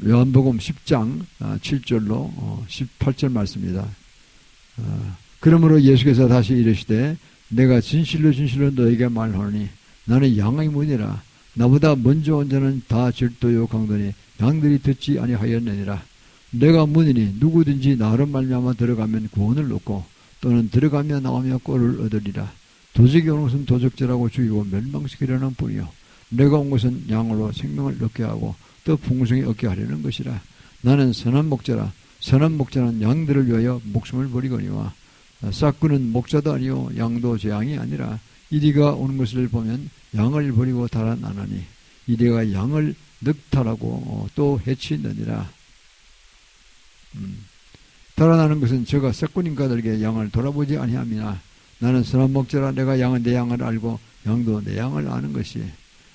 요한복음 10장 7절로 18절 말씀입니다. 그러므로 예수께서 다시 이르시되 내가 진실로 진실로 너에게 말하노니 나는 양의 문이라. 나보다 먼저 온 자는 다 절도요 강도니 양들이 듣지 아니하였느니라. 내가 문이니 누구든지 나로 말미암아 들어가면 구원을 얻고 또는 들어가며 나오며 꼴을 얻으리라. 도적이 오는 것은 도적질하고 죽이고 멸망시키려는 뿐이요 내가 온 것은 양으로 생명을 얻게 하고 또 풍성히 얻게 하려는 것이라. 나는 선한 목자라. 선한 목자는 양들을 위하여 목숨을 버리거니와 싹구는 목자도 아니요 양도 제 양이 아니라 이리가 오는 것을 보면 양을 버리고 달아나나니 이리가 양을 늑탈하고 또 해치느니라. 달아나는 것은 저가 싹군인가들에게 양을 돌아보지 아니함이나 나는 선한 목자라. 내가 양은 내 양을 알고 양도 내 양을 아는 것이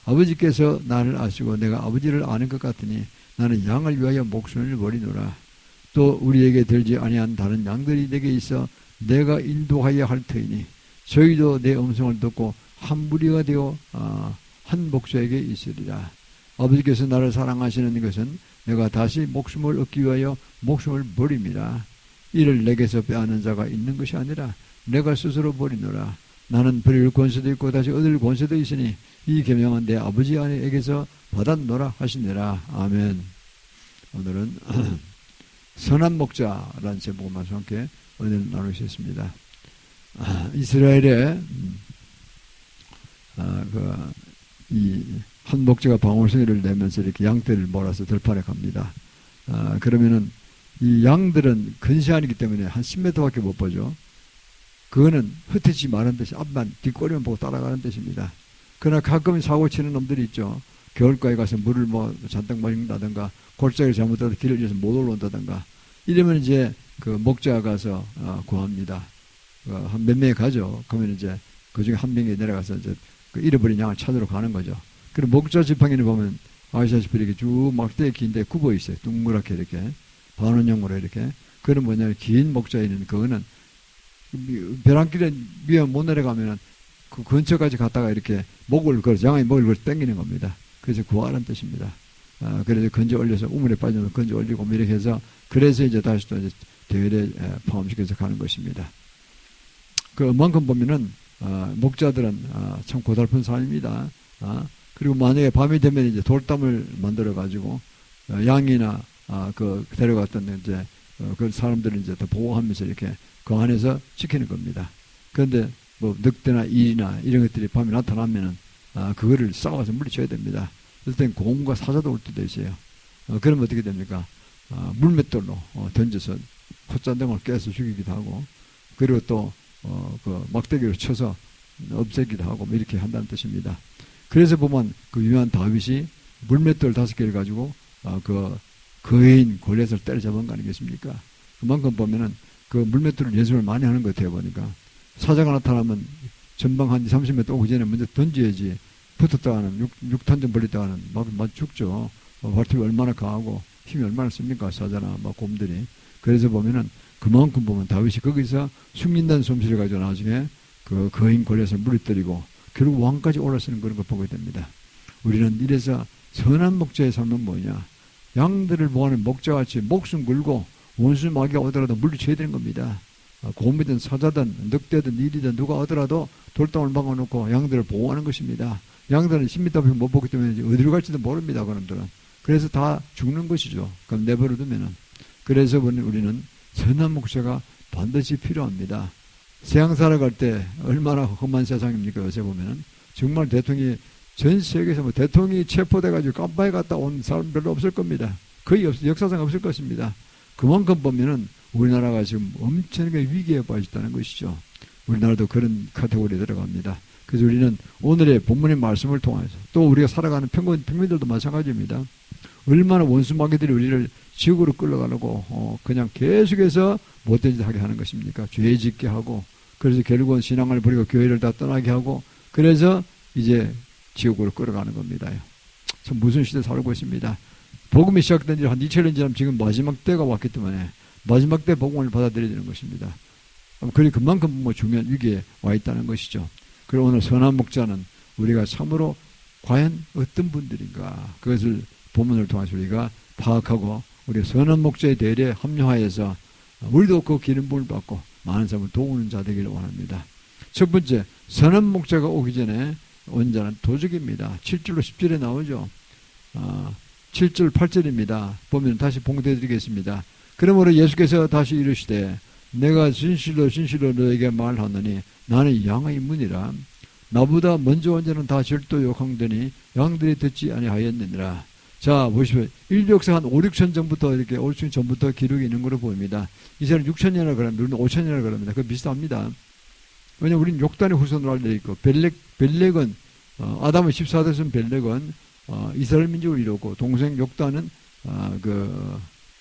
아버지께서 나를 아시고 내가 아버지를 아는 것 같으니 나는 양을 위하여 목숨을 버리노라. 또 우리에게 들지 아니한 다른 양들이 내게 있어 내가 인도하여 할 터이니 저희도 내 음성을 듣고 한 무리가 되어 한 목자에게 있으리라. 아버지께서 나를 사랑하시는 것은 내가 다시 목숨을 얻기 위하여 목숨을 버림이라. 이를 내게서 빼앗는 자가 있는 것이 아니라 내가 스스로 버리노라. 나는 버릴 권세도 있고 다시 얻을 권세도 있으니 이 계명은 내 아버지 아내에게서 받았노라 하시니라. 아멘. 오늘은 선한 목자라는 제목을 말씀 함께 은혜를 나누겠습니다. 이스라엘에 이 한 목자가 방울송이를 내면서 이렇게 양떼를 몰아서 들판에 갑니다. 그러면은 이 양들은 근시안이기 때문에 한 10m밖에 못 보죠. 그거는 흩어지지 말은 뜻이 앞만 뒷꼬리만 보고 따라가는 뜻입니다. 그러나 가끔 사고 치는 놈들이 있죠. 겨울가에 가서 물을 잔뜩 마신다든가 골짜기를 잘못해서 길을 잃어서 못 올라온다든가 이러면 이제 그 목자가 가서 구합니다. 한 몇 명이 가죠. 그러면 이제 그 중에 한 명이 내려가서 이제 그 잃어버린 양을 찾으러 가는 거죠. 그리고 목자 지팡이를 보면 아시다시피 이렇게 쭉 막대기 긴데 굽어 있어요. 둥그랗게 이렇게 반원형으로 이렇게. 그건 뭐냐면 긴 목자에는 그거는 벼랑길에 위에 못 내려가면은 그 근처까지 갔다가 이렇게 목을 걸어 양의 목을 걸어 당기는 겁니다. 그래서 구하라는 뜻입니다. 그래서 건져 올려서 우물에 빠져서 건져 올리고 이렇게 해서 그래서 이제 다시 또 이제 대회에 포함시켜서 가는 것입니다. 그만큼 보면은 목자들은 참 고달픈 삶입니다. 그리고 만약에 밤이 되면 이제 돌담을 만들어 가지고 양이나 그 데려갔던 이제 그 사람들을 이제 더 보호하면서 이렇게 그 안에서 지키는 겁니다. 그런데 뭐 늑대나 일이나 이런 것들이 밤에 나타나면은 그거를 싸워서 물리쳐야 됩니다. 그럴 땐 곰과 사자도 올 때도 있어요. 그러면 어떻게 됩니까? 물맷돌로 던져서 콧잔등을 깨서 죽이기도 하고 그리고 또 그 막대기로 쳐서 없애기도 하고 뭐 이렇게 한다는 뜻입니다. 그래서 보면 그 유명한 다윗이 물맷돌 5개를 가지고 그 거인 골리앗을 때려잡은 거 아니겠습니까? 그만큼 보면은 그 물맷돌을 연습을 많이 하는 것 같아요. 보니까 사자가 나타나면 전방 한 30m 오기 전에 먼저 던져야지 붙었다가는 6탄전 벌렸다가는 막 죽죠. 발톱이 얼마나 강하고 힘이 얼마나 셉니까? 사자나 막 곰들이. 그래서 보면은 그만큼 보면 다윗이 거기서 숨긴다는 솜씨를 가지고 나중에 그 거인 골리앗을 무너뜨리고 결국 왕까지 올라서는 그런 걸 보게 됩니다. 우리는 이래서 선한 목자의 삶은 뭐냐? 양들을 보호하는 목자같이 목숨 걸고 원수 마귀가 오더라도 물리쳐야 되는 겁니다. 곰이든 사자든 늑대든 일이든 누가 오더라도 돌담을 막아놓고 양들을 보호하는 것입니다. 양들은 10m밖에 못 보기 때문에 어디로 갈지도 모릅니다. 그놈들은. 그래서 다 죽는 것이죠. 그럼 내버려 두면은. 그래서 우리는 선한 목자가 반드시 필요합니다. 세상 살아갈 때 얼마나 험한 세상입니까? 요새 보면은 정말 대통령이 전 세계에서 뭐 대통령이 체포돼가지고 깜빡이 갔다 온 사람 별로 없을 겁니다. 거의 역사상 없을 것입니다. 그만큼 보면은 우리나라가 지금 엄청나게 위기에 빠졌다는 것이죠. 우리나라도 그런 카테고리에 들어갑니다. 그래서 우리는 오늘의 본문의 말씀을 통해서 또 우리가 살아가는 평민들도 마찬가지입니다. 얼마나 원수마귀들이 우리를 지옥으로 끌어가려고 그냥 계속해서 못된 짓 하게 하는 것입니까? 죄 짓게 하고 그래서 결국은 신앙을 버리고 교회를 다 떠나게 하고 그래서 이제 지옥으로 끌어가는 겁니다. 참 무슨 시대에 살고 있습니다. 복음이 시작된 지 한 2000년 지나면 지금 마지막 때가 왔기 때문에 마지막 때 복음을 받아들여야 되는 것입니다. 그리 그만큼 뭐 중요한 위기에 와 있다는 것이죠. 그리고 오늘 선한 목자는 우리가 참으로 과연 어떤 분들인가 그것을 본문을 통해서 우리가 파악하고 우리 선한 목자의 대리에 합류하여서 우리도 그 기름 부음을 받고 많은 사람을 도우는 자 되기를 원합니다. 첫 번째, 선한 목자가 오기 전에 온 자는 도적입니다. 7절로 10절에 나오죠. 7절 8절입니다. 보면 다시 봉독해 드리겠습니다. 그러므로 예수께서 다시 이르시되 내가 진실로 진실로 너에게 말하노니 나는 양의 문이라. 나보다 먼저 온 자는 다 절도 욕하더니 양들이 듣지 아니하였느니라. 자, 보시오. 인류 역사 한 5, 6천 전부터 이렇게 5, 6천 전부터 기록이 있는 걸로 보입니다. 이제는 6천년이라 그럽니다. 우리는 5천년이라 그럽니다. 그거 비슷합니다. 왜냐면 우리는 욕단의 후손으로 알려 있고, 벨렉은, 아담의 14대손 벨렉은, 이스라엘 민족을 이뤘고, 동생 욕단은,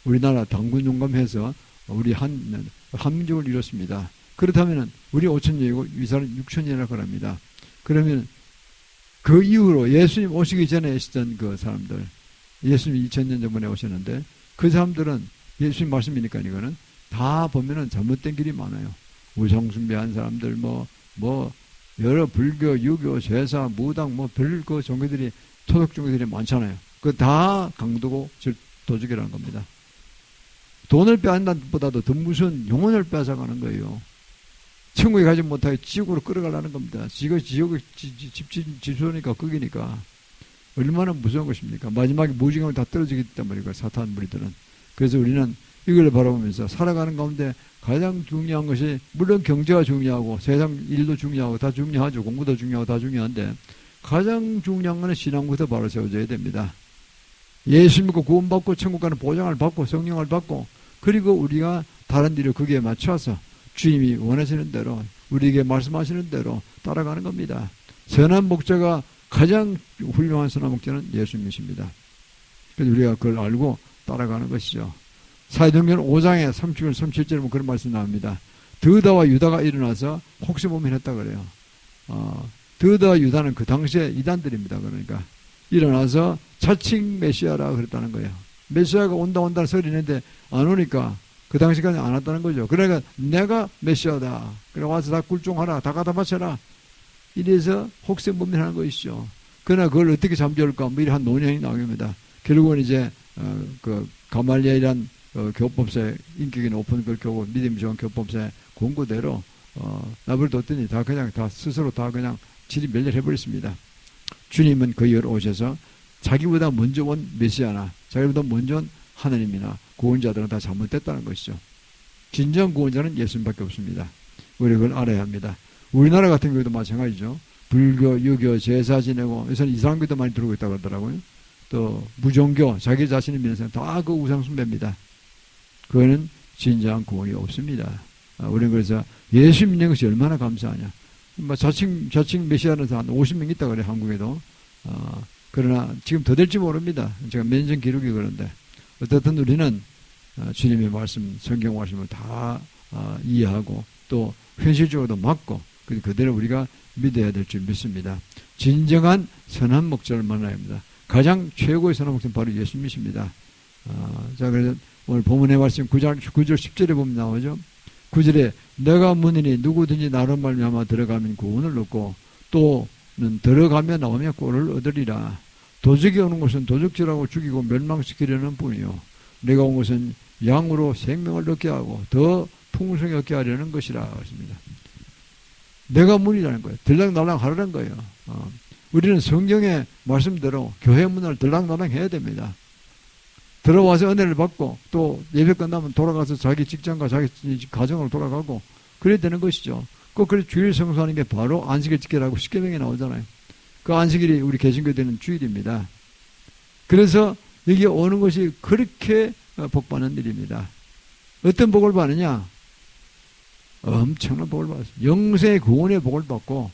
우리나라 당군 용감해서 우리 한 민족을 이뤘습니다. 그렇다면은, 우리 5천년이고, 이스라엘 6천년이라 그럽니다. 그러면, 그 이후로 예수님 오시기 전에 있었던 그 사람들, 예수님이 2000년 전에 오셨는데, 그 사람들은 예수님 말씀이니까 이거는 다 보면은 잘못된 길이 많아요. 우상숭배한 사람들, 여러 불교, 유교, 제사, 무당, 별그 종교들이, 토속 종교들이 많잖아요. 그 다 강도고 도적이라는 겁니다. 돈을 빼앗는 것보다도 더 무서운 영혼을 빼앗아가는 거예요. 천국에 가지 못하게 지옥으로 끌어가려는 겁니다. 지옥이 지수니까 거기니까. 얼마나 무서운 것입니까? 마지막에 무지개를 다 떨어지기 때문에, 사탄 무리들은. 그래서 우리는 이걸 바라보면서 살아가는 가운데 가장 중요한 것이, 물론 경제가 중요하고 세상 일도 중요하고 다 중요하죠. 공부도 중요하고 다 중요한데 가장 중요한 것은 신앙부터 바로 세워져야 됩니다. 예수 믿고 구원받고 천국 가는 보장을 받고 성령을 받고, 그리고 우리가 다른 일을 거기에 맞춰서 주님이 원하시는 대로, 우리에게 말씀하시는 대로 따라가는 겁니다. 선한 목자가, 가장 훌륭한 선한 목자는 예수님이십니다. 그래서 우리가 그걸 알고 따라가는 것이죠. 사도행전 5장에 36절 37절에 보면 그런 말씀 나옵니다. 드다와 유다가 일어나서 혹시범인했다 그래요. 드다와 유다는 그 당시에 이단들입니다. 그러니까 일어나서 자칭 메시아라 그랬다는 거예요. 메시아가 온다는 소리 있는데 안 오니까 그 당시까지 안 왔다는 거죠. 그러니까 내가 메시아다. 그래 와서 다 굴종하라. 다 갖다 바쳐라. 이래서 혹세범민하는 것이죠. 그러나 그걸 어떻게 잠재울까? 미리 한 논의가 나옵니다. 결국은 이제 가말리엘이란 교법사의 인격이 높은 그 교법, 믿음이 좋은 교법사의 공고대로 나불뒀더니 다 그냥 다 스스로 다 그냥 질이 멸렬해버렸습니다. 주님은 그 이후로 오셔서 자기보다 먼저 온 메시아나 자기보다 먼저 온 하나님이나 구원자들은 다 잘못됐다는 것이죠. 진정 구원자는 예수님밖에 없습니다. 우리 그걸 알아야 합니다. 우리나라 같은 경우도 마찬가지죠. 불교, 유교, 제사 지내고 요새는 이슬람교도 많이 들어오고 있다고 하더라고요. 또 무종교, 자기 자신을 믿는 사람 다 그 우상숭배입니다. 그거는 진정한 구원이 없습니다. 우리는 그래서 예수 믿는 것이 얼마나 감사하냐. 자칭 메시아는 한 50명 있다 그래, 한국에도. 그러나 지금 더 될지 모릅니다. 제가 면전 기록이 그런데. 어떻든 우리는 주님의 말씀, 성경 말씀을 다 이해하고 또 현실적으로도 맞고 그대로 우리가 믿어야 될 줄 믿습니다. 진정한 선한 목자를 만나야 합니다. 가장 최고의 선한 목자는 바로 예수님이십니다. 자, 그래서 오늘 본문의 말씀 9절 10절에 보면 나오죠. 9절에 내가 문이니 누구든지 나로 말미암아 들어가면 구원을 얻고 또는 들어가며 나오며 꼴을 얻으리라. 도적이 오는 것은 도적질하고 죽이고 멸망시키려는 뿐이요 내가 온 것은 양으로 생명을 얻게 하고 더 풍성히 얻게 하려는 것이라 그랬습니다. 내가 문이라는 거예요. 들락날락 하라는 거예요. 우리는 성경의 말씀대로 교회 문을 들락날락 해야 됩니다. 들어와서 은혜를 받고 또 예배 끝나면 돌아가서 자기 직장과 자기 가정으로 돌아가고 그래야 되는 것이죠. 그 주일 성수하는 게 바로 안식일 지키라고 십계명에 나오잖아요. 그 안식일이 우리 개신교 되는 주일입니다. 그래서 여기 오는 것이 그렇게 복받는 일입니다. 어떤 복을 받느냐? 엄청난 복을 받았어요. 영생의 구원의 복을 받고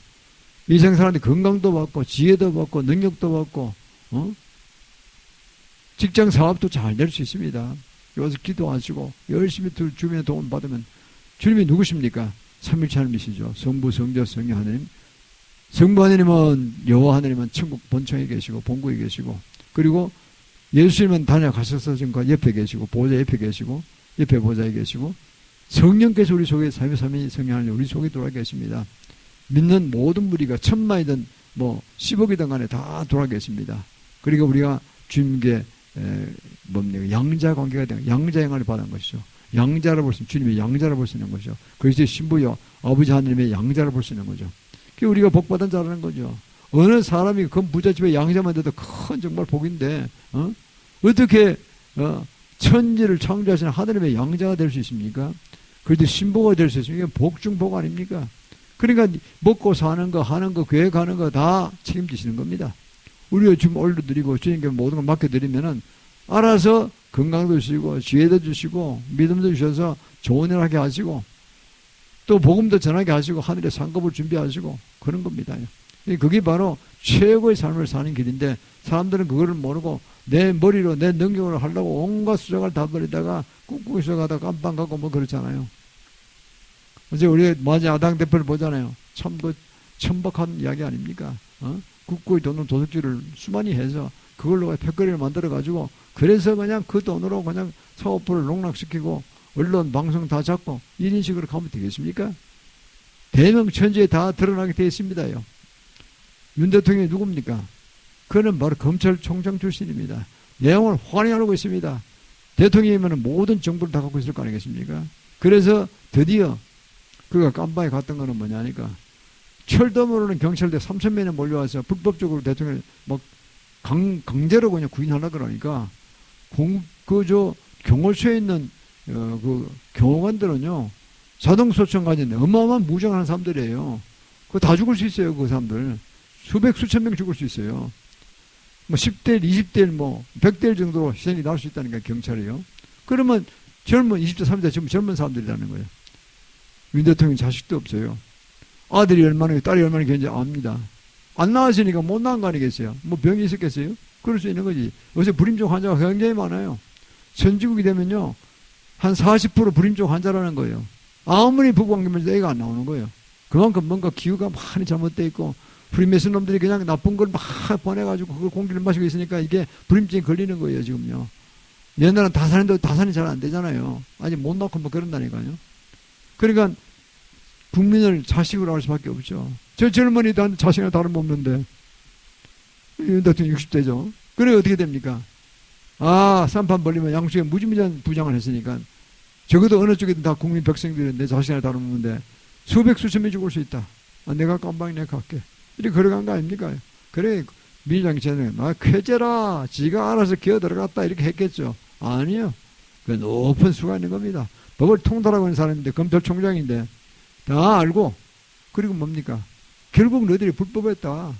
이생 사람들이 건강도 받고 지혜도 받고 능력도 받고 직장 사업도 잘 될 수 있습니다. 여기서 기도하시고 열심히 주변에 도움 받으면 주님이 누구십니까? 삼일체 하나님이시죠. 성부, 성자, 성령 하나님. 성부 하나님은 여호와 하나님은 천국 본청에 계시고 본국에 계시고 그리고 예수님은 다녀가셔서 지금 옆에 계시고 보좌 옆에 계시고 옆에 보좌에 계시고 성령께서 우리 속에 삼위 성령 하나님 우리 속에 돌아 계십니다. 믿는 모든 무리가 천만이든 10억이든 간에 다 돌아 계십니다. 그리고 우리가 주님께 뭡니까? 양자 관계가 된, 양자 영향을 받은 것이죠. 양자를 볼 수, 주님의 양자를 볼 수 있는 거죠. 그리스도의 신부요, 아버지 하나님의 양자를 볼 수 있는 거죠. 그게 우리가 복받은 자라는 거죠. 어느 사람이 그 부잣집에 양자만 돼도 큰 정말 복인데, 어떻게, 천지를 창조하시는 하나님의 양자가 될 수 있습니까? 그래도 신부가 될 수 있습니까? 복 중 복 아닙니까? 그러니까 먹고 사는 거, 하는 거, 계획하는 거 다 책임지시는 겁니다. 우리가 지금 올려드리고 주님께 모든 걸 맡겨드리면은 알아서 건강도 주시고 지혜도 주시고 믿음도 주셔서 좋은 일 하게 하시고 또 복음도 전하게 하시고 하늘의 상급을 준비하시고 그런 겁니다. 그게 바로 최고의 삶을 사는 길인데 사람들은 그거를 모르고 내 머리로 내 능력으로 하려고 온갖 수작을 다 버리다가 꾹꾹이 수작하다가 깜빵 가고 뭐 그렇잖아요. 어제 우리 마지 야당 대표를 보잖아요. 참 그 천박한 이야기 아닙니까? 국고의 돈으로 도둑질을 수많이 해서 그걸로 패거리를 만들어가지고 그래서 그냥 그 돈으로 그냥 사업부를 농락시키고 언론 방송 다 잡고 이런 식으로 가면 되겠습니까? 대명천지에 다 드러나게 되어 있습니다요. 윤 대통령이 누굽니까? 그는 바로 검찰총장 출신입니다. 내용을 환히 알고 있습니다. 대통령이면 모든 정보를 다 갖고 있을 거 아니겠습니까? 그래서 드디어 그가 깜방에 갔던 거는 뭐냐니까 철도 모르는 경찰대 3,000명이 몰려와서 불법적으로 대통령을 막 강제로 그냥 구인하려 그러니까 경호처에 있는 그 경호관들은요 자동소총 가진 어마어마한 무장하는 사람들이에요. 그거 다 죽을 수 있어요. 그 사람들 수백 수천 명 죽을 수 있어요. 뭐 10대 1, 20대 1, 뭐 100대 1 정도로 희생이 나올 수 있다니까 경찰이요. 그러면 젊은 20대 30대 지금 젊은 사람들이라는 거예요. 윤 대통령 자식도 없어요. 아들이 얼마나 딸이 얼마나 견제 압니다. 안 나왔으니까 못 나온 거 아니겠어요? 뭐 병이 있었겠어요? 그럴 수 있는 거지. 요새 불임증 환자가 굉장히 많아요. 선진국이 되면요 한 40% 불임증 환자라는 거예요. 아무리 부부관계면서 애가 안 나오는 거예요. 그만큼 뭔가 기후가 많이 잘못되어 있고 프리메슨 놈들이 그냥 나쁜 걸 막 보내가지고 그걸 공기를 마시고 있으니까 이게 불임증이 걸리는 거예요 지금요. 옛날엔 다산인데 다산이 잘 안 되잖아요. 아직 못 낳고 뭐 그런다니까요. 그러니까 국민을 자식으로 할 수밖에 없죠. 저 젊은이도 자식을 다름없는데 윤 대통령 60대죠. 그래 어떻게 됩니까? 쌈판 벌리면 양쪽에 무지무지한 부장을 했으니까 적어도 어느 쪽이든 다 국민 백성들이 내 자식을 다름없는데 수백 수천 명이 죽을 수 있다. 내가 깜방이 내가 갈게. 이렇게 걸어간 거 아닙니까? 그래 민주당이 쟤는 쾌재라 지가 알아서 기어 들어갔다 이렇게 했겠죠. 아니요. 그 높은 수가 있는 겁니다. 법을 통달하고 있는 사람인데 검찰총장인데 다 알고 그리고 뭡니까? 결국 너희들이 불법했다.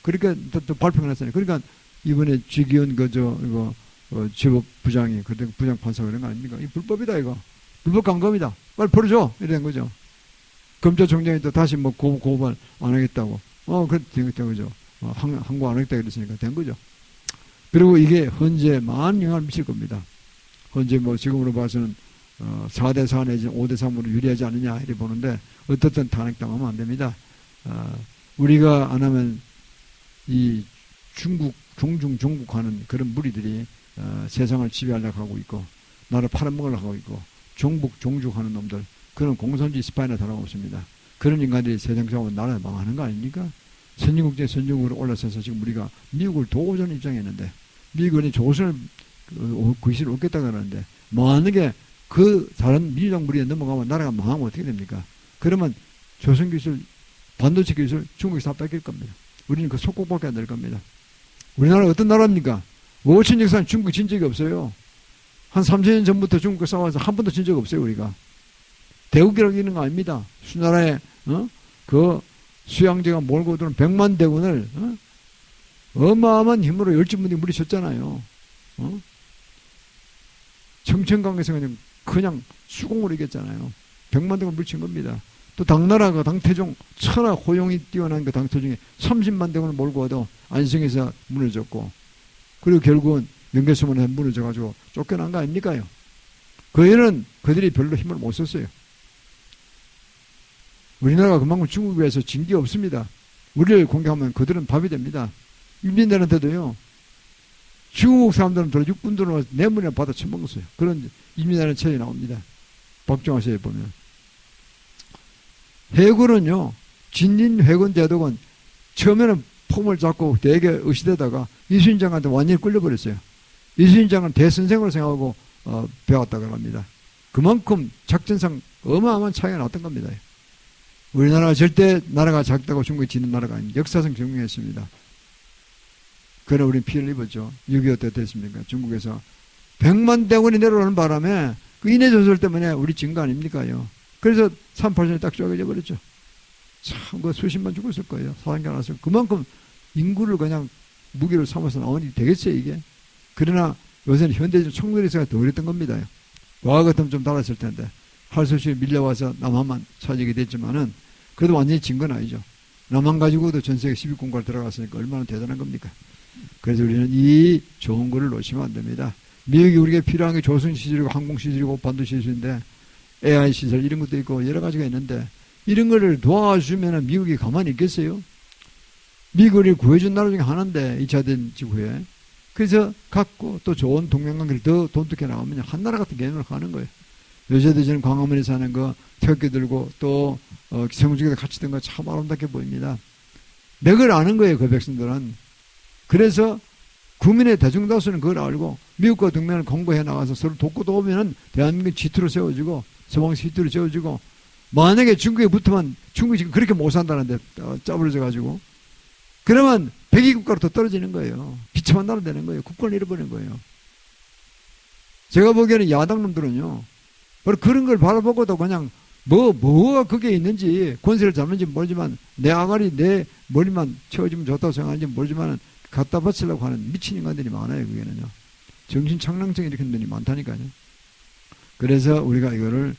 그러니까 또 발표가 났잖아요. 그러니까 이번에 지기현 이거 제법부장이 그때 부장 판사가 그런 거 아닙니까? 이 불법이다 이거. 불법 강금이다. 빨리 풀어줘. 이런 거죠. 검찰총장이 또 다시 뭐 고발 안 하겠다고. 그래 된 거죠. 항고 안 하겠다 그랬으니까 된 거죠. 그리고 이게 헌재에 많은 영향을 미칠 겁니다. 헌재 뭐 지금으로 봐서는 4대 4 내지 5대 3으로 유리하지 않느냐 이렇게 보는데 어떻든 탄핵당하면 안 됩니다. 우리가 안 하면 이 중국 종중종국하는 그런 무리들이 세상을 지배하려고 하고 있고 나를 팔아먹으려고 하고 있고 종북종죽하는 놈들 그런 공산주의 스파이나 다름없습니다. 그런 인간들이 세상 싸우면 나라를 망하는 거 아닙니까? 선진국 대 선진국으로 올라서서 지금 우리가 미국을 도우자는 입장이었는데 미국이 조선을 구실을 얻겠다 그러는데 망하는 게 그 다른 민주당 무리에 넘어가면 나라가 망하면 어떻게 됩니까? 그러면 조선 기술, 반도체 기술 중국에서 다 뺏길 겁니다. 우리는 그 속국밖에 안 될 겁니다. 우리나라 어떤 나라입니까? 5천 역사는 중국 진 적이 없어요. 한 3,000년 전부터 중국과 싸워서 한 번도 진 적 없어요, 우리가. 대국이라고 있는 거 아닙니다. 수나라에, 그 수양제가 몰고 들어온 100만 대군을, 어마어마한 힘으로 10분이 물리쳤잖아요. 청천강에서 그냥 수공으로 이겼잖아요. 100만 대군 물친 겁니다. 또 당나라가 당태종 천하 호용이 뛰어난 그 당태종이 30만 대군을 몰고 와도 안성에서 무너졌고 그리고 결국은 명계수문에 무너져가지고 쫓겨난 거 아닙니까요? 그 애는 그들이 별로 힘을 못 썼어요. 우리나라가 그만큼 중국에 비해서 진 게 없습니다. 우리를 공격하면 그들은 밥이 됩니다. 인민들한테도요. 중국 사람들은 들어 육군 들어와서 뇌물이나 받아 처먹었어요. 그런 인민이라는 책이 나옵니다. 법정화서에 보면. 해군은요. 진인해군 대독은 처음에는 폼을 잡고 되게 의시되다가 이순신장한테 완전히 끌려버렸어요. 이순신 장은 대선생으로 생각하고 배웠다고 합니다. 그만큼 작전상 어마어마한 차이가 났던 겁니다. 우리나라가 절대 나라가 작다고 중국이 지는 나라가 아닙니다. 역사상 증명했습니다. 그러나 우리는 피해를 입었죠. 6.25 때 됐습니까? 중국에서 100만 대군이 내려오는 바람에 그 인해 전술 때문에 우리 진 거 아닙니까요? 그래서 38선이 딱 쪼개져 버렸죠. 참, 그 수십만 죽었을 거예요. 사상자 나서. 그만큼 인구를 그냥 무기로 삼아서 나오니 되겠어요, 이게? 그러나 요새는 현대적 청나라에서 더 어렸던 겁니다. 과거 같으면 좀 달랐을 텐데. 할 수 없이 밀려와서 남한만 차지게 됐지만은, 그래도 완전히 진 건 아니죠. 남한 가지고도 전 세계 10위권까지 들어갔으니까 얼마나 대단한 겁니까? 그래서 우리는 이 좋은 거를 놓치면 안 됩니다. 미국이 우리에게 필요한 게 조선 시절이고 항공 시절이고 반도체 시절인데 AI 시설 이런 것도 있고 여러 가지가 있는데 이런 거를 도와주면 미국이 가만히 있겠어요? 미국을 구해준 나라 중에 하나인데 2차 대전지 후에. 그래서 갖고 또 좋은 동맹관계를 더 돈독해 나가면 한 나라 같은 개념으로 가는 거예요. 요새도 저는 광화문에 사는 거 태극기 들고 또 기생충에도 같이 든 거 참 아름답게 보입니다. 맥을 아는 거예요, 그 백성들은. 그래서 국민의 대중다수는 그걸 알고 미국과 동맹을 공고해 나가서 서로 돕고 도우면은 대한민국 지투로 세워지고 서방식 지투로 세워지고 만약에 중국에 붙으면 중국이 지금 그렇게 못 산다는데 짜부러져 가지고 그러면 백위 국가로 더 떨어지는 거예요. 비참한 나라 되는 거예요. 국권을 잃어버리는 거예요. 제가 보기에는 야당 놈들은요. 그런 걸 바라보고도 그냥 뭐가 그게 있는지 권세를 잡는지 모르지만 내 아가리 내 머리만 채워주면 좋다고 생각하는지 모르지만 갖다 바치려고 하는 미친 인간들이 많아요. 그게는요. 정신착랑증 일으키는 분이 많다니까요. 그래서 우리가 이거를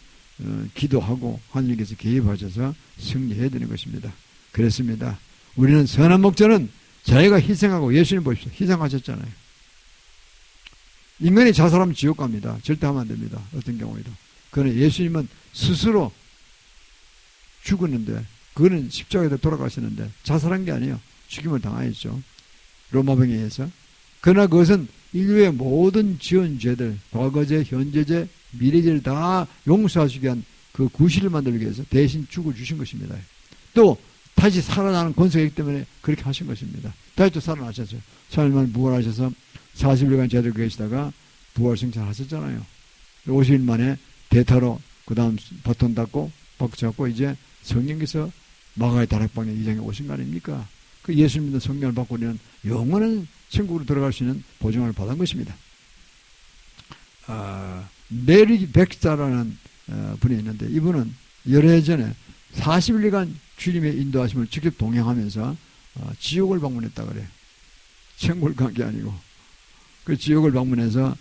기도하고 하나님께서 개입하셔서 승리해야 되는 것입니다. 그랬습니다. 우리는 선한 목자는 자기가 희생하고 예수님 보십시오. 희생하셨잖아요. 인간이 자살하면 지옥 갑니다. 절대 하면 안 됩니다. 어떤 경우에도. 그러나 예수님은 스스로 죽었는데 그거는 십자가에다 돌아가시는데 자살한 게 아니에요. 죽임을 당하였죠. 로마병에 의해서. 그러나 그것은 인류의 모든 지은 죄들, 과거죄, 현재죄, 미래죄를 다 용서하시기 위한 그 구실을 만들기 위해서 대신 죽어주신 것입니다. 또 다시 살아나는 권세가 있기 때문에 그렇게 하신 것입니다. 다시 또 살아나셨어요. 3일 만에 부활하셔서 40일간 제대로 계시다가 부활승천하셨잖아요. 50일 만에 대타로 그 다음 바톤 닫고 박수 잡고 이제 성령께서 마가의 다락방에 이장에 오신 거 아닙니까? 그 예수 믿는 성령을 받고 우리는 영원한 천국으로 들어갈 수 있는 보증을 받은 것입니다. 메리 백사라는 분이 있는데 이분은 여러 해 전에 40일간 주님의 인도하심을 직접 동행하면서 지옥을 방문했다 그래요. 천국을 간 게 아니고 그 지옥을 방문해서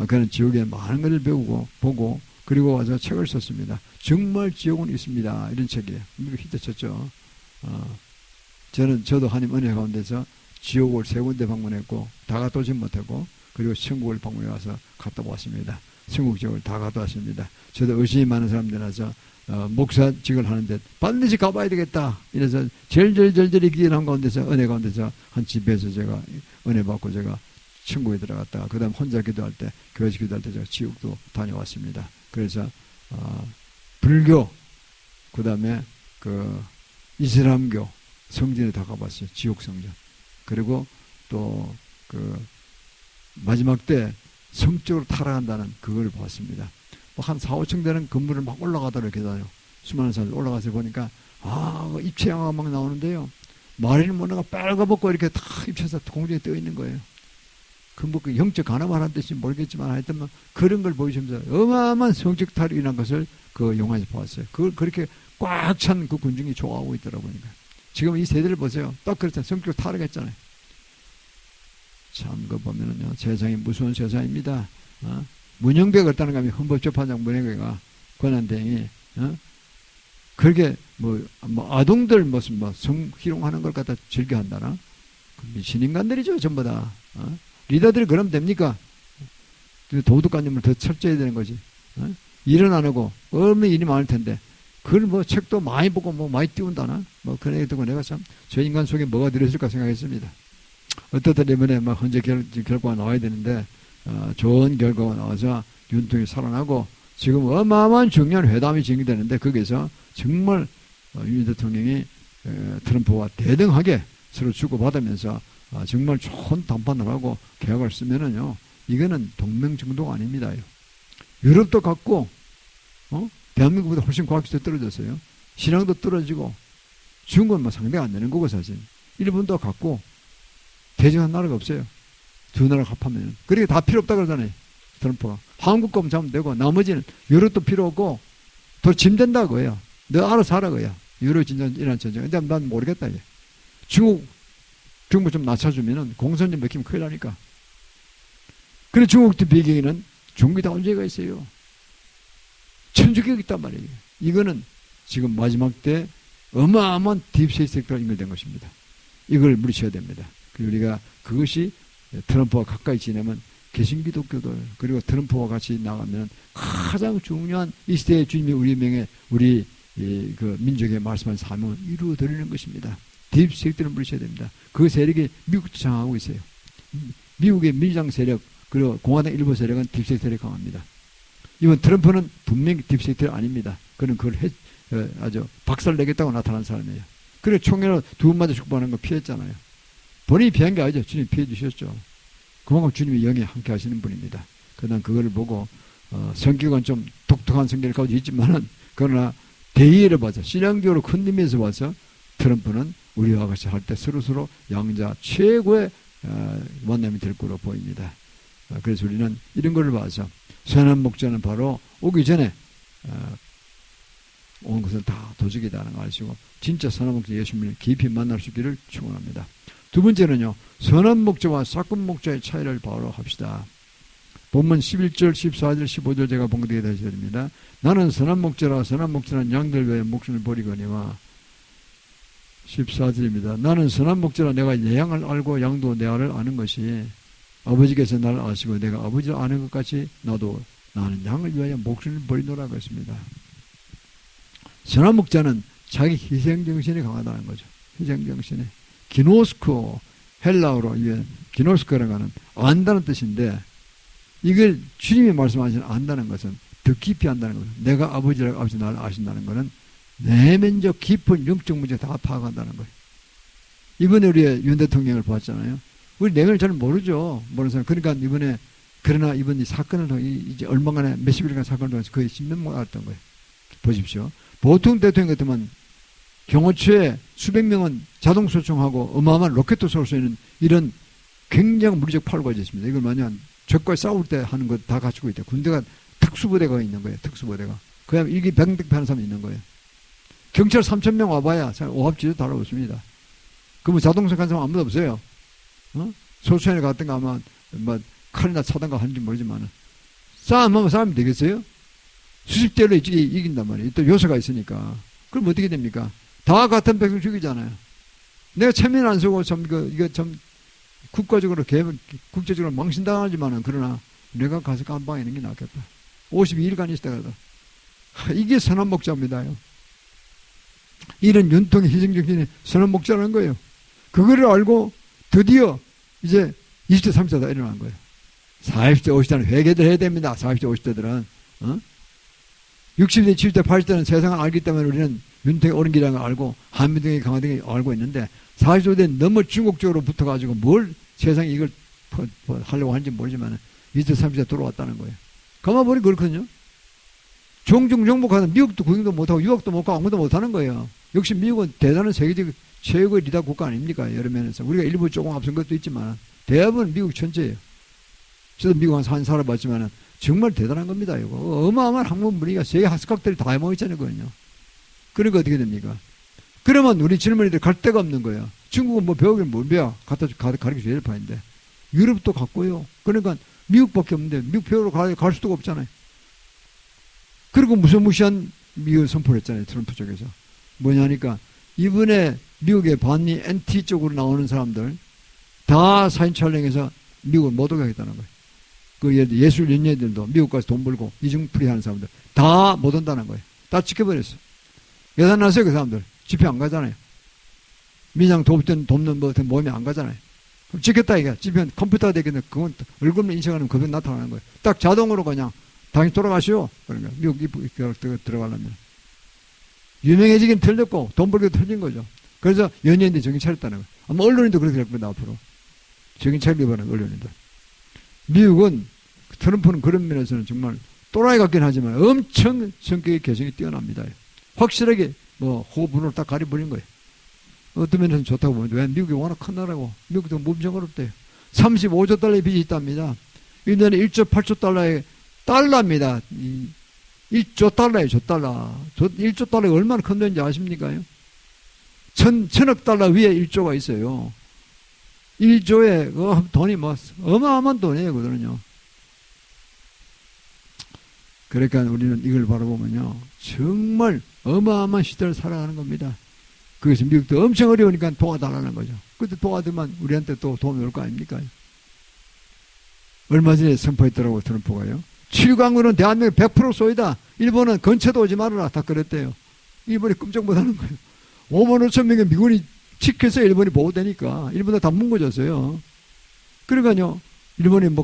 그는 지옥에 많은 것을 배우고 보고 그리고 와서 책을 썼습니다. 정말 지옥은 있습니다. 이런 책이에요. 미국 히트쳤죠. 저도 하나님 은혜 가운데서 지옥을 3군데 방문했고 다 갔다 오지 못하고 그리고 천국을 방문해 와서 갔다 왔습니다. 천국 지옥을 다 갔다 왔습니다. 저도 의심이 많은 사람들이라서 목사직을 하는데 반드시 가봐야 되겠다. 이래서 절절절절히 기도한 가운데서 은혜 가운데서 한 집에서 제가 은혜 받고 제가 천국에 들어갔다가 그 다음 혼자 기도할 때 교회에서 기도할 때 제가 지옥도 다녀왔습니다. 그래서 불교 그 다음에 그 이슬람교 성전에 다 가봤어요. 지옥 성전. 그리고 또 그 마지막 때 성적으로 타락한다는 그걸 봤습니다. 한 4, 5층 되는 건물을 막 올라가더라고요. 계단으로. 수많은 사람들 올라가서 보니까 입체양화가 막 나오는데요. 마리는 뭐가 빨가벗고 이렇게 다 입혀서 공중에 떠 있는 거예요. 그 뭐 그 영적 가늠을 하는 뜻인지 모르겠지만 하여튼 그런 걸 보여주면서 어마어마한 성적 탈이 일어난 것을 그 영화에서 보았어요. 그걸 그렇게 꽉 찬 그 군중이 좋아하고 있더라고요. 지금 이 세대를 보세요. 딱 그렇잖아요. 성격 타락했잖아요. 참, 그거 보면은요, 세상이 무서운 세상입니다. 문영배가 그랬다는 거면 헌법재판장 문영배가 권한대행이, 그렇게 아동들 무슨 성희롱하는 걸 갖다 즐겨 한다나? 미친 인간들이죠, 전부 다. 리더들이 그러면 됩니까? 도덕관념을 더 철저해야 되는 거지. 일은 안 하고, 얼마나 일이 많을 텐데. 그걸 책도 많이 보고 많이 띄운다나? 그런 얘기 듣고 내가 참, 저 인간 속에 뭐가 들어있을까 생각했습니다. 어떻든 이번에 헌재 결과가 나와야 되는데, 좋은 결과가 나와서 윤통이 살아나고, 지금 어마어마한 중요한 회담이 진행되는데, 거기서 정말 윤 대통령이 트럼프와 대등하게 서로 주고받으면서 정말 좋은 담판을 하고 계약을 쓰면은요, 이거는 동명정도가 아닙니다. 유럽도 같고, 대한민국보다 훨씬 과학기술이 떨어졌어요. 신앙도 떨어지고, 중국은 뭐 상대가 안 되는 거고, 사실. 일본도 같고, 대적한 나라가 없어요. 두 나라 합하면. 그러니까 다 필요 없다 그러잖아요. 트럼프가. 한국 거면 잡으면 되고, 나머지는 유럽도 필요 없고, 더 짐된다 그거야. 너 알아서 하라 그거야. 유럽 진전, 이란 전쟁. 근데 난 모르겠다, 얘. 중국 좀 낮춰주면은 공선전 먹히면 큰일 나니까. 그래, 중국도 배경에는 중국이 다 문제가 있어요. 천주교가 있단 말이에요. 이거는 지금 마지막 때 어마어마한 딥스테이트가 연결된 것입니다. 이걸 물리쳐야 됩니다. 우리가 그것이 트럼프와 가까이 지내면 개신기독교들, 그리고 트럼프와 같이 나가면 가장 중요한 이 시대의 주님이 우리 명예, 우리 그 민족에 말씀한 사명을 이루어드리는 것입니다. 딥스테이트를 물리쳐야 됩니다. 그 세력이 미국도 장악하고 있어요. 미국의 민주당 세력, 그리고 공화당 일부 세력은 딥스테이트 세력이 강합니다. 이번 트럼프는 분명히 딥스테이트가 아닙니다. 그는 그걸 아주 박살 내겠다고 나타난 사람이에요. 그래 총회로 두 번마다 축복하는 거 피했잖아요. 본인이 피한 게 아니죠. 주님이 피해 주셨죠. 그만큼 주님이 영에 함께 하시는 분입니다. 그난 그거를 보고 성격은 좀 독특한 성격을 가지고 있지만은 그러나 대의를 봐서 신앙적으로 큰 의미에서 봐서 트럼프는 우리와 같이 할 때 서로서로 양자 최고의 만남이 될 거로 보입니다. 그래서 우리는 이런 걸 봐서 선한 목자는 바로 오기 전에 온 것은 다 도적이다는 걸 아시고 진짜 선한 목자 예수님을 깊이 만날 수 있기를 축원합니다. 두 번째는요. 선한 목자와 싹군 목자의 차이를 바로 합시다. 본문 11절, 14절, 15절 제가 봉독해 다시 드립니다. 나는 선한 목자라 선한 목자는 양들 위하여 목숨을 버리거니와 14절입니다. 나는 선한 목자라 내가 내 양을 알고 양도 내 알을 아는 것이 아버지께서 나를 아시고 내가 아버지를 아는 것 같이 나는 양을 위하여 목숨을 버리노라고 했습니다. 선한 목자는 자기 희생정신이 강하다는 거죠. 희생정신이. 기노스코, 헬라어로 기노스코라는 것은 안다는 뜻인데 이걸 주님이 말씀하시는 안다는 것은 더 깊이 안다는 거죠. 내가 아버지라고 아버지 나를 아신다는 것은 내면적 깊은 영적 문제 다 파악한다는 거예요. 이번에 우리 윤 대통령을 봤잖아요. 우리 내면을 잘 모르죠. 모르는 사람. 그러나 이번 이 사건을 통해 이제 얼마간에 몇십일간 사건을 통해서 거의 10년만 알았던 거예요. 보십시오. 보통 대통령 같으면 경호처에 수백 명은 자동 소총하고 어마어마한 로켓도 쏠 수 있는 이런 굉장한 물리적 파워가 있습니다. 이걸 만약 적과 싸울 때 하는 거 다 갖추고 있대. 군대가 특수부대가 있는 거예요. 특수부대가. 그냥 일기병백하는 사람이 있는 거예요. 경찰 3,000명 와봐야 오합지도 달라붙습니다. 그러면 자동차 간 사람 아무도 없어요. 소총에 갔던가 아마 뭐 칼이나 차던가 하는지 모르지만 싸움하면 싸우면 되겠어요? 수십 대로 이긴단 말이에요. 또 요소가 있으니까. 그럼 어떻게 됩니까? 다 같은 백성 죽이잖아요. 내가 체면 안 쓰고 이거 참 국가적으로 국제적으로 망신당하지만은 그러나 내가 가서 깜빵에 있는 게 낫겠다. 52일간 있다가도 이게 선한 목자입니다요. 이런 윤통의 희생정신이 선한 목자라는 거예요. 그거를 알고 드디어 이제 20대 30대가 일어난 거예요. 40대 50대는 회개들 해야 됩니다. 40대 50대들은 60대 70대 80대는 세상을 알기 때문에 우리는 윤통의 옳은 길이라는 걸 알고 한민등의 강화등이 알고 있는데 40대는 너무 중국적으로 붙어가지고 뭘 세상에 이걸 하려고 하는지 모르지만 20대 30대 들어왔다는 거예요. 가만보니 그렇거든요. 종중 정복하는 미국도 구경도 못하고 유학도 못하고 아무도 못하는 거예요. 역시 미국은 대단한 세계적 최고의 리더 국가 아닙니까? 여러 면에서. 우리가 일부 조금 앞선 것도 있지만 대부분 미국 전체예요. 저도 미국 한 4년 살아봤지만 정말 대단한 겁니다. 이거 어마어마한 학문 분위기가 세계 학습각들이 다 해먹었잖아요. 그러니까 어떻게 됩니까? 그러면 우리 젊은이들 갈 데가 없는 거예요. 중국은 뭐 배우긴 뭘 배워? 가르쳐줘야 될 판인데. 유럽도 갔고요. 그러니까 미국밖에 없는데 미국 배우러 갈 수도 없잖아요. 그리고 무시무시한 미국 선포를 했잖아요. 트럼프 쪽에서. 뭐냐니까 이번에 미국의 반미 NT 쪽으로 나오는 사람들 다 사진 촬영해서 미국을 못 오게 하겠다는 거예요. 그 예술 연예인들도 미국 가서 돈 벌고 이중풀이 하는 사람들 다 못 온다는 거예요. 다 지켜버렸어. 예산 났어요. 그 사람들. 집회 안 가잖아요. 민양 돕는 모임에 안 가잖아요. 그럼 지켰다 이게. 집회 컴퓨터가 되겠는데 그건 얼굴만 인식하는 그건 나타나는 거예요. 딱 자동으로 그냥 당연히 돌아가시오. 그러니까 미국 들어가려면. 유명해지긴 틀렸고 돈 벌기도 틀린 거죠. 그래서 연예인들이 정신 차렸다는 거예요. 아마 언론인도 그렇게 될 겁니다. 앞으로. 정신 차리려고 하는 언론인들. 미국은 트럼프는 그런 면에서는 정말 또라이 같긴 하지만 엄청 성격의 개성이 뛰어납니다. 확실하게 호불호를 딱 가려버린 거예요. 어떤 면에서는 좋다고 보는데 왜 미국이 워낙 큰 나라고 미국도 엄청 어렵대요. 35조 달러의 빚이 있답니다. 1년에 1조 8조 달러의 달러입니다. 1조 달러예요. 1조 달러가 얼마나 큰 돈인지 아십니까? 천억 달러 위에 1조가 있어요. 1조에 돈이 어마어마한 돈이에요. 그거는요. 그러니까 우리는 이걸 바라보면요. 정말 어마어마한 시대를 살아가는 겁니다. 그래서 미국도 엄청 어려우니까 도와달라는 거죠. 그때 도와주면 우리한테 또 도움이 올 거 아닙니까? 얼마 전에 선포했더라고 트럼프가요. 7강으로는 대한민국 100% 쏘이다. 일본은 근처도 오지 말아라. 다 그랬대요. 일본이 끔찍 못하는 거예요. 5만 5천 명의 미군이 지켜서 일본이 보호되니까 일본도 다 뭉개졌어요. 그러니까요. 일본이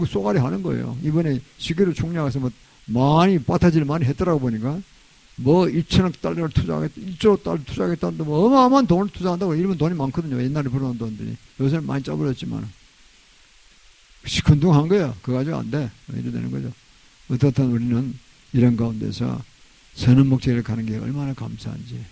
쏘가리 하는 거예요. 이번에 시계로 총리가서 많이 빠타지를 많이 했더라고 보니까 2천억 달러를 투자하겠다, 1조 달러 투자하겠다는데 어마어마한 돈을 투자한다고. 일본 돈이 많거든요. 옛날에 벌어놓은 돈들이. 요새는 많이 짜버렸지만. 시큰둥한 거야. 그거 가지고 안 돼. 이래 되는 거죠. 어떻든 우리는 이런 가운데서 선한 목적을 가는 게 얼마나 감사한지.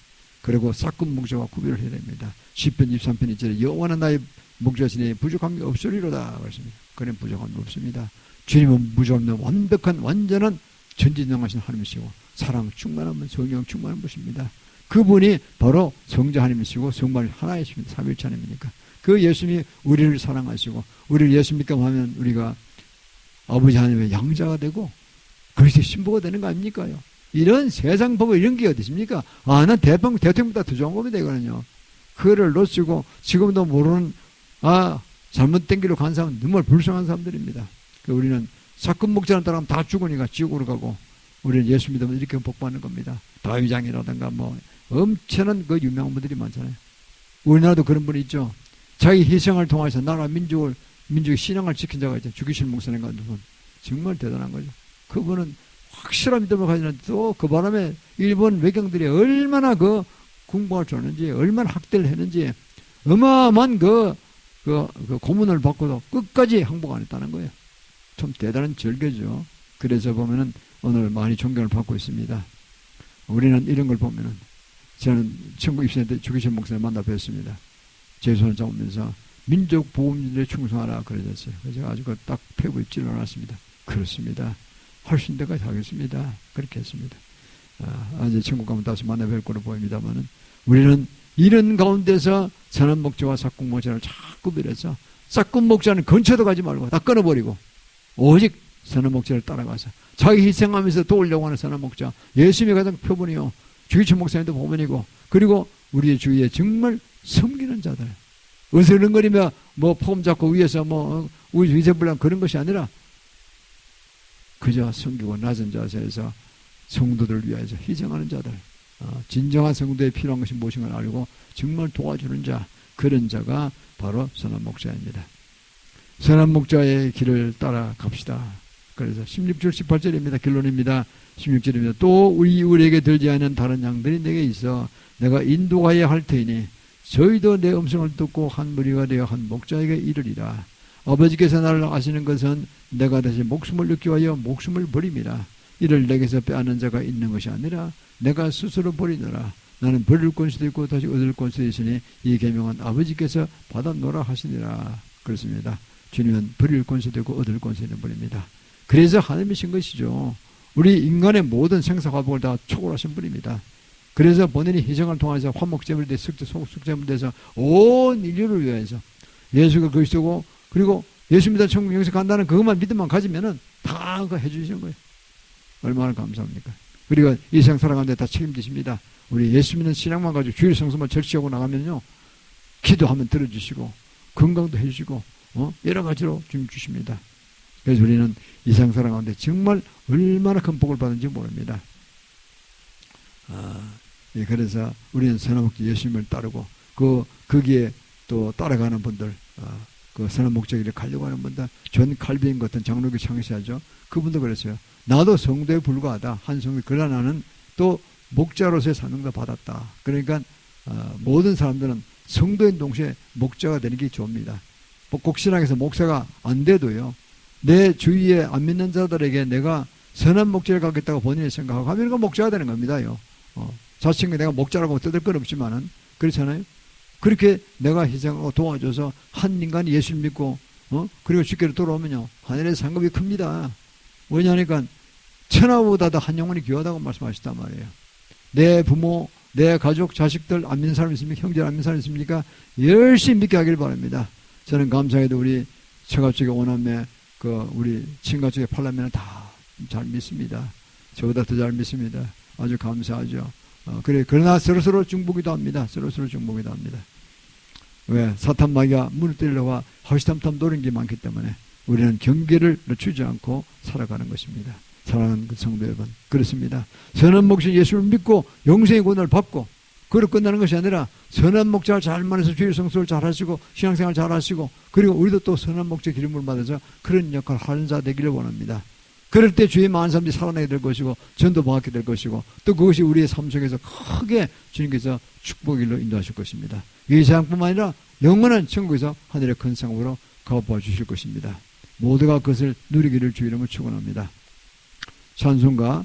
그리고 싹군 목적과 구별을 해야 됩니다. 10편 23편 2절에 여호와는 나의 목자시니 부족함이 없으리로다. 그렇습니다. 그런 부족함이 없습니다. 주님은 무조건 완벽한 완전한 전지전능하신 하나님이시고 사랑 충만한 분, 성령 충만한 분이십니다. 그분이 바로 성자 하나님이시고 성말 하나이십니다. 삼위일체 하나님이니까. 그 예수님이 우리를 사랑하시고 우리를 예수 믿고 하면 우리가 아버지 하나님의 양자가 되고 그리스도의 신부가 되는 거 아닙니까요? 이런 세상 보고 이런 게 어디 있습니까? 난 대통령보다 더 좋은 겁니다. 이거는요. 그거를 놓치고 지금도 모르는 잘못된 길로 간 사람은 정말 불쌍한 사람들입니다. 우리는 사건 목자는 따라가면 다 죽으니까 지옥으로 가고 우리는 예수 믿으면 이렇게 복받는 겁니다. 다윗왕이라든가 엄청난 그 유명한 분들이 많잖아요. 우리나라도 그런 분이 있죠. 자기 희생을 통해서 나라 민족의 신앙을 지킨 자가 있죠. 죽이실 목사님 같은 분. 정말 대단한 거죠. 그분은 확실한 믿음을 가지는데 또 그 바람에 일본 외경들이 얼마나 그 공부를 줬는지 얼마나 학대를 했는지 어마어마한 그 고문을 받고도 끝까지 항복 안 했다는 거예요. 참 대단한 절개죠. 그래서 보면은 오늘 많이 존경을 받고 있습니다. 우리는 이런 걸 보면은 저는 천국 입신할 때 죽이신 목사님 만나 뵀습니다. 제 손을 잡으면서 민족 보호민들에 충성하라 그러셨어요. 그래서 아주 딱 폐부에 찔러놨습니다. 그렇습니다. 할 수 있는 데까지 하겠습니다. 그렇게 했습니다. 이제 천국 가면 다시 만나 뵐 거로 보입니다만은 우리는 이런 가운데서 선한 목자와 삭군 목자를 자꾸 빌어서 삭군 목자는 근처도 가지 말고 다 끊어버리고 오직 선한 목자를 따라가서 자기 희생하면서 도우려고 하는 선한 목자. 예수님이 가장 표본이요. 주기철 목사님도 보면이고 그리고 우리의 주위에 정말 섬기는 자들. 어슬렁거리며 폼 잡고 위에서 우리 위세불량 그런 것이 아니라 그저 섬기고 낮은 자세에서 성도들을 위해서 희생하는 자들. 진정한 성도에 필요한 것이 무엇인가 알고 정말 도와주는 자. 그런 자가 바로 선한 목자입니다. 선한 목자의 길을 따라 갑시다. 그래서 16절 18절입니다. 결론입니다. 16절입니다. 또 우리에게 들지 않은 다른 양들이 내게 있어 내가 인도하여야 할 테니 저희도 내 음성을 듣고 한 무리가 되어 한 목자에게 이르리라. 아버지께서 나를 아시는 것은 내가 다시 목숨을 얻기 위하여 목숨을 버림이라. 이를 내게서 빼앗는 자가 있는 것이 아니라 내가 스스로 버리노라. 나는 버릴 권세도 있고 다시 얻을 권세도 있으니 이 계명은 아버지께서 받아노라 하시니라. 그렇습니다. 주님은 버릴 권세도 있고 얻을 권세도 버립니다. 그래서 하나님이신 것이죠. 우리 인간의 모든 생사화복을 다 초월하신 분입니다. 그래서 본인이 희생을 통해서 화목제물 대 숙제물 돼서 온 인류를 위해서 예수가 그리스도고 그리고 예수 믿어 천국 영생 간다는 그것만 믿음만 가지면은 다 그거 해주시는 거예요. 얼마나 감사합니까? 우리가 이 세상 살아가는데 다 책임지십니다. 우리 예수 믿는 신앙만 가지고 주일 성수만 절취하고 나가면요 기도하면 들어주시고 건강도 해주시고 여러 가지로 좀 주십니다. 그래서 우리는 이 세상 살아가는데 정말 얼마나 큰 복을 받는지 모릅니다. 그래서 우리는 선한 목자 예수님을 따르고 거기에 또 따라가는 분들 그 선한 목자길을 가려고 하는 분들 존 칼빈 같은 장로교 창시하죠. 그분도 그랬어요. 나도 성도에 불과하다. 한 성도 그러나 나는 또 목자로서의 사명도 받았다. 그러니까 모든 사람들은 성도인 동시에 목자가 되는 게 좋습니다. 꼭 신앙에서 목사가 안 돼도요. 내 주위에 안 믿는 자들에게 내가 선한 목적을 갖겠다고 본인이 생각하고 하면 이건 목자가 되는 겁니다요. 자신이 내가 목자라고 뜯을 건 없지만은 그렇잖아요. 그렇게 내가 희생하고 도와줘서 한 인간이 예수를 믿고 그리고 주께로 돌아오면요 하늘의 상급이 큽니다. 왜냐하니까 천하보다도 한 영혼이 귀하다고 말씀하셨단 말이에요. 내 부모, 내 가족, 자식들 안 믿는 사람 있습니까? 형제 안 믿는 사람 있습니까? 열심히 믿게 하길 바랍니다. 저는 감사해도 우리 처가 쪽에 오남매 우리 친가 쪽에 팔라면은 다 잘 믿습니다. 저보다 더 잘 믿습니다. 아주 감사하죠. 그러나 서로서로 중보기도 합니다. 서로서로 중보기도 합니다. 왜? 사탄 마귀가 문을 때리려고 허시탐탐 노린 게 많기 때문에 우리는 경계를 늦추지 않고 살아가는 것입니다. 사랑하는 성도 여러분, 그렇습니다. 선한 목자 예수를 믿고 영생의 구원을 받고 그걸로 끝나는 것이 아니라 선한 목자를 잘 만나서 주일 성수를 잘 하시고 신앙생활 잘 하시고 그리고 우리도 또 선한 목자 기름을 받아서 그런 역할을 하는 자 되기를 원합니다. 그럴 때 주의 많은 사람들이 살아나게 될 것이고 전도 받게 될 것이고 또 그것이 우리의 삶 속에서 크게 주님께서 축복의 일로 인도하실 것입니다. 이 세상뿐만 아니라 영원한 천국에서 하늘의 큰 상으로 가보아 주실 것입니다. 모두가 그것을 누리기를 주 이름으로 축원합니다. 찬송가